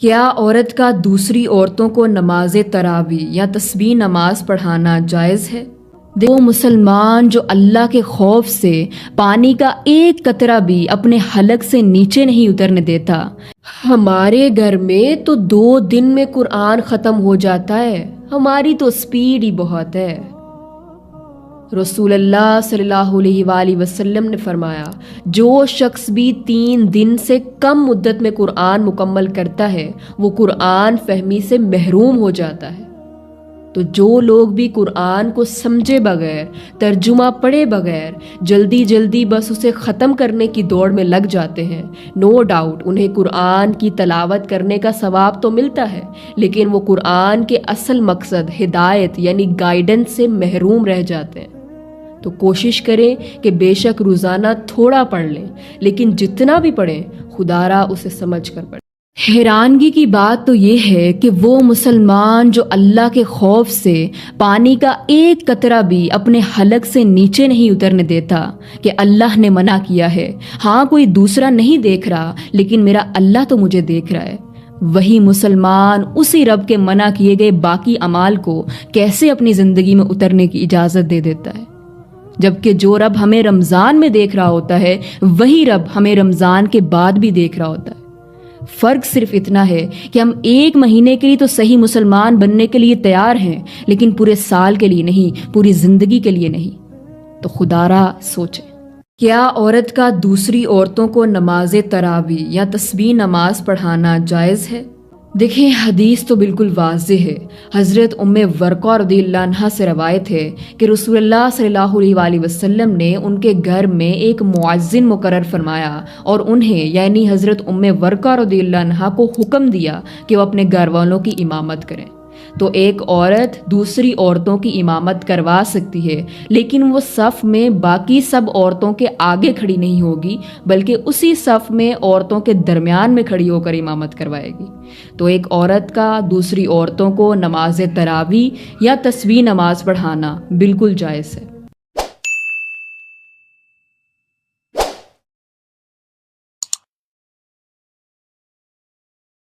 کیا عورت کا دوسری عورتوں کو نماز تراویح یا تسبیح نماز پڑھانا جائز ہے؟ وہ مسلمان جو اللہ کے خوف سے پانی کا ایک قطرہ بھی اپنے حلق سے نیچے نہیں اترنے دیتا۔ ہمارے گھر میں تو 2 دن میں قرآن ختم ہو جاتا ہے، ہماری تو سپیڈ ہی بہت ہے۔ رسول اللہ صلی اللہ علیہ وآلہ وسلم نے فرمایا، جو شخص بھی 3 دن سے کم مدت میں قرآن مکمل کرتا ہے وہ قرآن فہمی سے محروم ہو جاتا ہے۔ تو جو لوگ بھی قرآن کو سمجھے بغیر، ترجمہ پڑھے بغیر جلدی جلدی بس اسے ختم کرنے کی دوڑ میں لگ جاتے ہیں، نو ڈاؤٹ انہیں قرآن کی تلاوت کرنے کا ثواب تو ملتا ہے، لیکن وہ قرآن کے اصل مقصد ہدایت یعنی گائیڈنس سے محروم رہ جاتے ہیں۔ تو کوشش کریں کہ بے شک روزانہ تھوڑا پڑھ لیں، لیکن جتنا بھی پڑھیں خدا را اسے سمجھ کر پڑھیں۔ حیرانگی کی بات تو یہ ہے کہ وہ مسلمان جو اللہ کے خوف سے پانی کا ایک قطرہ بھی اپنے حلق سے نیچے نہیں اترنے دیتا کہ اللہ نے منع کیا ہے، ہاں کوئی دوسرا نہیں دیکھ رہا لیکن میرا اللہ تو مجھے دیکھ رہا ہے، وہی مسلمان اسی رب کے منع کیے گئے باقی اعمال کو کیسے اپنی زندگی میں اترنے کی اجازت دے دیتا ہے؟ جبکہ جو رب ہمیں رمضان میں دیکھ رہا ہوتا ہے وہی رب ہمیں رمضان کے بعد بھی دیکھ رہا ہوتا ہے۔ فرق صرف اتنا ہے کہ ہم 1 مہینے کے لیے تو صحیح مسلمان بننے کے لیے تیار ہیں، لیکن پورے سال کے لیے نہیں، پوری زندگی کے لیے نہیں۔ تو خدا را سوچیں، کیا عورت کا دوسری عورتوں کو نماز تراویح یا تسبیح نماز پڑھانا جائز ہے؟ دیکھیں، حدیث تو بالکل واضح ہے۔ حضرت ام ورقہ رضی اللہ عنہا سے روایت ہے کہ رسول اللہ صلی اللہ علیہ وآلہ وسلم نے ان کے گھر میں ایک مؤذن مقرر فرمایا اور انہیں یعنی حضرت ام ورقہ رضی اللہ عنہا کو حکم دیا کہ وہ اپنے گھر والوں کی امامت کریں۔ تو ایک عورت دوسری عورتوں کی امامت کروا سکتی ہے، لیکن وہ صف میں باقی سب عورتوں کے آگے کھڑی نہیں ہوگی، بلکہ اسی صف میں عورتوں کے درمیان میں کھڑی ہو کر امامت کروائے گی۔ تو ایک عورت کا دوسری عورتوں کو نماز تراویح یا تسبیح نماز پڑھانا بالکل جائز ہے۔